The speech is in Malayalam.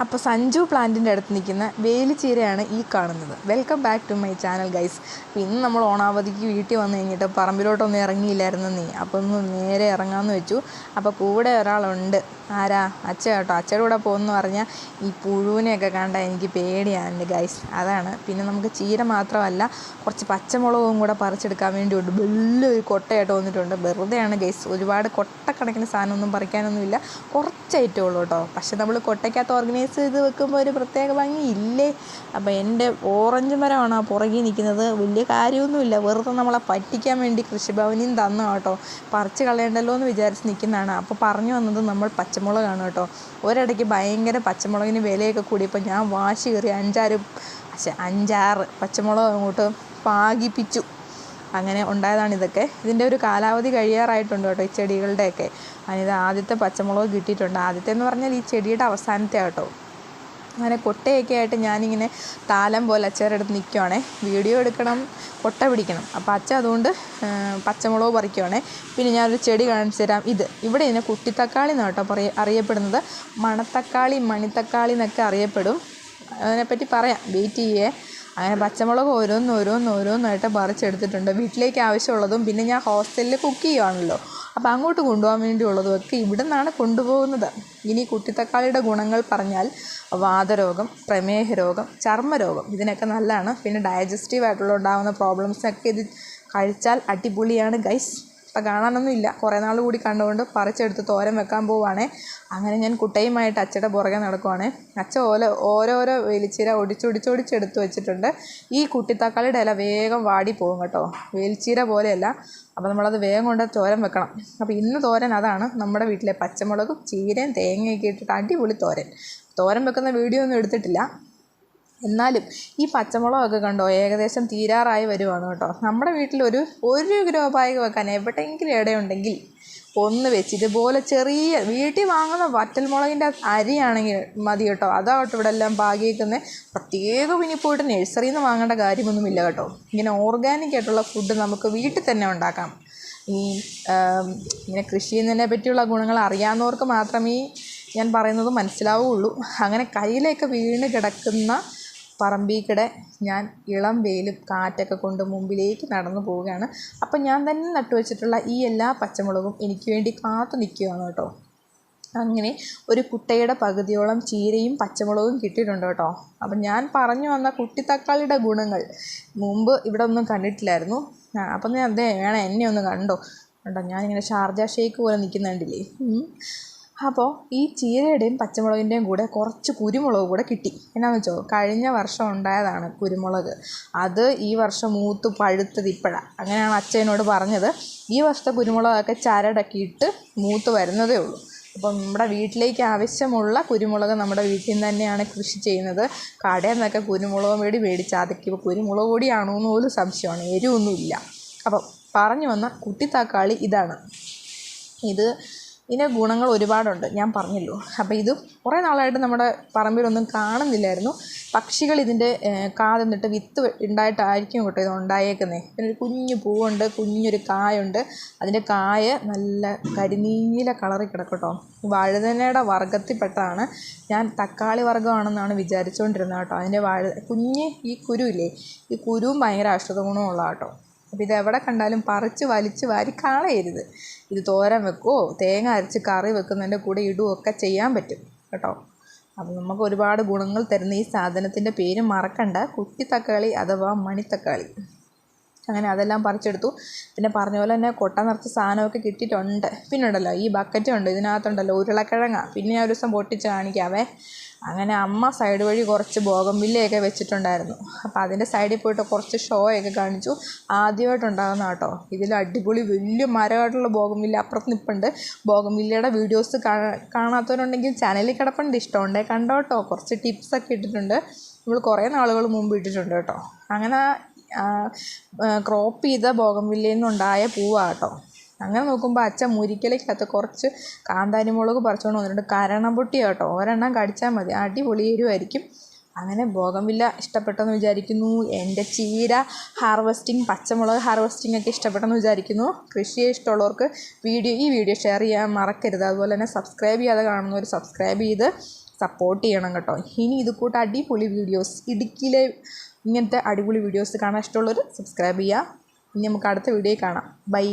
അപ്പോൾ സഞ്ജു പ്ലാന്റിൻ്റെ അടുത്ത് നിൽക്കുന്ന വേലിച്ചീരയാണ് ഈ കാണുന്നത്. Welcome back to my channel guys. അപ്പോൾ ഇന്ന് നമ്മൾ ഓണാവധിക്ക് വീട്ടിൽ വന്നു കഴിഞ്ഞിട്ട് പറമ്പിലോട്ടൊന്നും ഇറങ്ങിയില്ലായിരുന്നു നീ. അപ്പോൾ ഒന്ന് നേരെ ഇറങ്ങാമെന്ന് വെച്ചു. അപ്പോൾ കൂടെ ഒരാളുണ്ട്. ആരാ? അച്ഛ കേട്ടോ. അച്ഛയുടെ കൂടെ പോകുമെന്ന് പറഞ്ഞാൽ ഈ പുഴുവിനെയൊക്കെ കണ്ടാൽ എനിക്ക് പേടിയാണ് ഗൈസ്. അതാണ്. പിന്നെ നമുക്ക് ചീര മാത്രമല്ല, കുറച്ച് പച്ചമുളകും കൂടെ പറിച്ചെടുക്കാൻ വേണ്ടിയുണ്ട്. വലിയൊരു കൊട്ടയായിട്ട് വന്നിട്ടുണ്ട്. വെറുതെയാണ് ഗൈസ്. ഒരുപാട് കൊട്ടക്കണക്കിന് സാധനമൊന്നും പറിക്കാനൊന്നുമില്ല, കുറച്ച് ഐറ്റം ഉള്ളൂ കേട്ടോ. പക്ഷെ നമ്മൾ കൊട്ടയ്ക്കകത്ത് ഓർഗനൈസ് ചെയ്ത് വെക്കുമ്പോൾ ഒരു പ്രത്യേക ഭംഗി ഇല്ലേ? അപ്പോൾ എൻ്റെ ഓറഞ്ച് മരമാണ് ആ പുറകിൽ നിൽക്കുന്നത്. വലിയ കാര്യമൊന്നുമില്ല, വെറുതെ നമ്മളെ പറ്റിക്കാൻ വേണ്ടി കൃഷിഭവനിൽ നിന്ന് തന്നു കേട്ടോ. പറിച്ച് കളയണ്ടല്ലോ എന്ന് വിചാരിച്ച് നിൽക്കുന്നതാണ്. അപ്പോൾ പറഞ്ഞു വന്നത് നമ്മൾ പച്ചമുളകാണ് കേട്ടോ. ഒരിടയ്ക്ക് ഭയങ്കര പച്ചമുളകിന് വിലയൊക്കെ കൂടിയപ്പോൾ ഞാൻ വാശി കയറി 5-6 പച്ചമുളക് അങ്ങോട്ട് പാകിപ്പിച്ചു. അങ്ങനെ ഉണ്ടായതാണ് ഇതൊക്കെ. ഇതിൻ്റെ ഒരു കാലാവധി കഴിയാറായിട്ടുണ്ട് കേട്ടോ ഈ ചെടികളുടെയൊക്കെ. അതിത് ആദ്യത്തെ പച്ചമുളക് കിട്ടിയിട്ടുണ്ട്. ആദ്യത്തെ എന്ന് പറഞ്ഞാൽ ഈ ചെടിയുടെ അവസാനത്തെ കേട്ടോ. അങ്ങനെ കൊട്ടയൊക്കെ ആയിട്ട് ഞാനിങ്ങനെ താലം പോലെ അച്ഛയുടെ അടുത്ത് നിൽക്കുവാണേ. വീഡിയോ എടുക്കണം, കൊട്ട പിടിക്കണം. അപ്പോൾ അച്ഛൻ അതുകൊണ്ട് പച്ചമുളക് പറിക്കുവാണേ. പിന്നെ ഞാനൊരു ചെടി കാണിച്ചു തരാം. ഇവിടെ ഇതിനെ കുട്ടിത്തക്കാളി എന്നാണ് കേട്ടോ അറിയപ്പെടുന്നത്. മണത്തക്കാളി, മണിത്തക്കാളി എന്നൊക്കെ അറിയപ്പെടും. അതിനെപ്പറ്റി പറയാം, വെയിറ്റ് ചെയ്യേ. അങ്ങനെ പച്ചമുളക് ഓരോന്നായിട്ട് പറിച്ചെടുത്തിട്ടുണ്ട്. വീട്ടിലേക്ക് ആവശ്യമുള്ളതും പിന്നെ ഞാൻ ഹോസ്റ്റലിൽ കുക്ക് ചെയ്യുവാണല്ലോ, അപ്പോൾ അങ്ങോട്ട് കൊണ്ടുപോകാൻ വേണ്ടിയുള്ളതും ഒക്കെ ഇവിടെ നിന്നാണ് കൊണ്ടുപോകുന്നത്. ഇനി കുട്ടിത്തക്കാളിയുടെ ഗുണങ്ങൾ പറഞ്ഞാൽ വാതരോഗം, പ്രമേഹ രോഗം, ചർമ്മരോഗം ഇതിനൊക്കെ നല്ലതാണ്. പിന്നെ ഡൈജസ്റ്റീവായിട്ടുള്ള ഉണ്ടാകുന്ന പ്രോബ്ലംസൊക്കെ ഇത് കഴിച്ചാൽ അടിപൊളിയാണ് ഗൈസ്. അപ്പം കാണാനൊന്നുമില്ല, കുറേ നാൾ കൂടി കണ്ടുകൊണ്ട് പറിച്ചെടുത്ത് തോരൻ വെക്കാൻ പോവുകയാണേ. അങ്ങനെ ഞാൻ കുട്ടയുമായിട്ട് അച്ഛയുടെ പുറകെ നടക്കുവാണേ. അച്ഛൻ ഓരോരോ വേലിച്ചീര ഒടിച്ചെടുത്ത് വെച്ചിട്ടുണ്ട്. ഈ കുട്ടിത്തക്കാളിയുടെ ഇല വേഗം വാടി പോകും കേട്ടോ, വേലിച്ചീര പോലെയല്ല. അപ്പോൾ നമ്മളത് വേഗം കൊണ്ട് തോരൻ വെക്കണം. അപ്പോൾ ഇന്ന് തോരൻ അതാണ്. നമ്മുടെ വീട്ടിലെ പച്ചമുളകും ചീരയും തേങ്ങയൊക്കെ ഇട്ടിട്ട് അടിപൊളി തോരൻ വെക്കുന്ന വീഡിയോ ഒന്നും എടുത്തിട്ടില്ല. എന്നാലും ഈ പച്ചമുളകൊക്കെ കണ്ടോ ഏകദേശം തീരാറായി വരുവാണ് കേട്ടോ. നമ്മുടെ വീട്ടിൽ ഒരു ഗ്രോ ബാഗ് വെക്കാൻ എവിടെയെങ്കിലും ഇടയുണ്ടെങ്കിൽ ഒന്ന് വെച്ച് ഇതുപോലെ ചെറിയ വീട്ടിൽ വാങ്ങുന്ന വറ്റൽമുളകിൻ്റെ അരിയാണെങ്കിൽ മതി കേട്ടോ. അതാവട്ടെ ഇവിടെ എല്ലാം പാകിയേക്കുന്നത്. പ്രത്യേകം ഇനി പോയിട്ട് നഴ്സറിയിൽ നിന്ന് വാങ്ങേണ്ട കാര്യമൊന്നുമില്ല കേട്ടോ. ഇങ്ങനെ ഓർഗാനിക് ആയിട്ടുള്ള ഫുഡ് നമുക്ക് വീട്ടിൽ തന്നെ ഉണ്ടാക്കാം. ഇങ്ങനെ കൃഷി ചെയ്യുന്നതിനെ പറ്റിയുള്ള ഗുണങ്ങൾ അറിയാവുന്നവർക്ക് മാത്രമേ ഞാൻ പറയുന്നത് മനസ്സിലാവുകയുള്ളൂ. അങ്ങനെ കയ്യിലേക്ക് വീണ് കിടക്കുന്ന പറമ്പിൽക്കിടെ ഞാൻ ഇളം വെയിലും കാറ്റൊക്കെ കൊണ്ട് മുമ്പിലേക്ക് നടന്നു പോവുകയാണ്. അപ്പം ഞാൻ തന്നെ നട്ടുവെച്ചിട്ടുള്ള ഈ എല്ലാ പച്ചമുളകും എനിക്ക് വേണ്ടി കാത്തു നിൽക്കുകയാണ് കേട്ടോ. അങ്ങനെ ഒരു കുട്ടയുടെ പകുതിയോളം ചീരയും പച്ചമുളകും കിട്ടിയിട്ടുണ്ട് കേട്ടോ. അപ്പം ഞാൻ പറഞ്ഞു വന്ന കുട്ടിത്തക്കാളിയുടെ ഗുണങ്ങൾ മുമ്പ് ഇവിടെ ഒന്നും കണ്ടിട്ടില്ലായിരുന്നു. അപ്പം ഞാൻ വേണം എന്നെ ഒന്ന് കണ്ടോ. ഞാനിങ്ങനെ ഷാർജ ഷേക്ക് പോലെ നിൽക്കുന്നുണ്ടില്ലേ. അപ്പോൾ ഈ ചീരയുടെയും പച്ചമുളകിൻ്റെയും കൂടെ കുറച്ച് കുരുമുളക് കൂടെ കിട്ടി. എന്നാന്ന് വെച്ചോ, കഴിഞ്ഞ വർഷം ഉണ്ടായതാണ് കുരുമുളക്. അത് ഈ വർഷം മൂത്ത് പഴുത്തത് ഇപ്പോഴാണ്. അങ്ങനെയാണ് അച്ഛനോട് പറഞ്ഞത്. ഈ വർഷത്തെ കുരുമുളകൊക്കെ ചരടൊക്കെ ഇട്ട് മൂത്ത് വരുന്നതേ ഉള്ളൂ. അപ്പം നമ്മുടെ വീട്ടിലേക്ക് ആവശ്യമുള്ള കുരുമുളക് നമ്മുടെ വീട്ടിൽ നിന്ന് തന്നെയാണ് കൃഷി ചെയ്യുന്നത്. കടയിൽ നിന്നൊക്കെ കുരുമുളക് മേടിച്ച് അതൊക്കെ ഇപ്പോൾ കുരുമുളക് പൊടിയാണോ എന്ന് പോലും സംശയമാണ്. എരിവൊന്നുമില്ല. അപ്പം പറഞ്ഞു വന്ന കുട്ടിത്തക്കാളി ഇതാണ്. ഇതിന് ഗുണങ്ങൾ ഒരുപാടുണ്ട്, ഞാൻ പറഞ്ഞല്ലോ. അപ്പോൾ ഇത് കുറേ നാളായിട്ട് നമ്മുടെ പറമ്പിലൊന്നും കാണുന്നില്ലായിരുന്നു. പക്ഷികൾ ഇതിൻ്റെ കാതെന്നിട്ട് വിത്ത് ഉണ്ടായിട്ടായിരിക്കും കേട്ടോ ഇത് ഉണ്ടായേക്കുന്നത്. പിന്നെ ഒരു കുഞ്ഞു പൂവുണ്ട്, കുഞ്ഞൊരു കായുണ്ട്. അതിൻ്റെ കായ നല്ല കരിനീല കളറിൽ കിടക്കട്ടോ. വഴുതനയുടെ വർഗ്ഗത്തിൽപ്പെട്ടതാണ്. ഞാൻ തക്കാളി വർഗ്ഗമാണെന്നാണ് വിചാരിച്ചുകൊണ്ടിരുന്നത് കേട്ടോ. അതിൻ്റെ ഈ കുരുവില്ലേ, ഈ കുരുവും ഭയങ്കര ഔഷധ ഗുണമുള്ള കേട്ടോ. അപ്പോൾ ഇതെവിടെ കണ്ടാലും പറിച്ച് വലിച്ച് വാരി കളയരുത്. ഇത് തോരൻ വെക്കുകയോ തേങ്ങ അരച്ച് കറി വെക്കുന്നതിൻ്റെ കൂടെ ഇടുകയൊക്കെ ചെയ്യാൻ പറ്റും കേട്ടോ. അപ്പോൾ നമുക്ക് ഒരുപാട് ഗുണങ്ങൾ തരുന്ന ഈ സാധനത്തിൻ്റെ പേര് മറക്കണ്ട, കുട്ടിത്തക്കാളി അഥവാ മണിത്തക്കാളി. അങ്ങനെ അതെല്ലാം പറിച്ചെടുത്തു. പിന്നെ പറഞ്ഞ പോലെ തന്നെ കൊട്ട നിറച്ച് സാധനമൊക്കെ കിട്ടിയിട്ടുണ്ട്. പിന്നെ ഉണ്ടല്ലോ ഈ ബക്കറ്റുണ്ട്, ഇതിനകത്തുണ്ടല്ലോ ഉരുളക്കിഴങ്ങ. പിന്നെ ഞാൻ ഒരു ദിവസം പൊട്ടിച്ച് കാണിക്കാവേ. അങ്ങനെ അമ്മ സൈഡ് വഴി കുറച്ച് ബോഗൺവില്ലയൊക്കെ വെച്ചിട്ടുണ്ടായിരുന്നു. അപ്പോൾ അതിൻ്റെ സൈഡിൽ പോയിട്ട് കുറച്ച് ഷോയൊക്കെ കാണിച്ചു. ആദ്യമായിട്ടുണ്ടാകുന്ന കേട്ടോ. ഇതിൽ അടിപൊളി വലിയ മരമായിട്ടുള്ള ബോഗൺവില്ല അപ്പുറത്ത് നിൽപ്പുണ്ട്. ബോഗൺവില്ലയുടെ വീഡിയോസ് കാണാത്തവരുണ്ടെങ്കിൽ ചാനലിൽ കിടപ്പുണ്ട്, ഇഷ്ടമുണ്ടെങ്കിൽ കണ്ടോ കേട്ടോ. കുറച്ച് ടിപ്സൊക്കെ ഇട്ടിട്ടുണ്ട്. നമ്മൾ കുറേ നാളുകൾ മുമ്പ് ഇട്ടിട്ടുണ്ട് കേട്ടോ. അങ്ങനെ ക്രോപ്പ് ചെയ്ത ബോഗൺവില്ലയിൽ നിന്നുണ്ടായ പൂവാണ് കേട്ടോ. അങ്ങനെ നോക്കുമ്പോൾ അച്ഛൻ മുരിക്കലയ്ക്കകത്ത് കുറച്ച് കാന്താരിമുളക് പറിച്ചുകൊണ്ട് വന്നിട്ടുണ്ട്. കരണപൊട്ടി കേട്ടോ, ഒരെണ്ണം കടിച്ചാൽ മതി, അടിപൊളി എരിവായിരിക്കും. അങ്ങനെ ബോഗൺവില്ല ഇഷ്ടപ്പെട്ടെന്ന് വിചാരിക്കുന്നു. എൻ്റെ ചീര ഹാർവെസ്റ്റിംഗ്, പച്ചമുളക് ഹാർവെസ്റ്റിംഗ് ഒക്കെ ഇഷ്ടപ്പെട്ടെന്ന് വിചാരിക്കുന്നു. കൃഷിയെ ഇഷ്ടമുള്ളവർക്ക് ഈ വീഡിയോ ഷെയർ ചെയ്യാൻ മറക്കരുത്. അതുപോലെ തന്നെ സബ്സ്ക്രൈബ് ചെയ്യാതെ കാണുന്നവർ സബ്സ്ക്രൈബ് ചെയ്ത് സപ്പോർട്ട് ചെയ്യണം കേട്ടോ. ഇനി ഇത് കൂട്ട് അടിപൊളി വീഡിയോസ്, ഇടുക്കിയിലെ ഇങ്ങനത്തെ അടിപൊളി വീഡിയോസ് കാണാൻ ഇഷ്ടമുള്ളവർ സബ്സ്ക്രൈബ് ചെയ്യുക. ഇനി നമുക്ക് അടുത്ത വീഡിയോയിൽ കാണാം. ബൈ.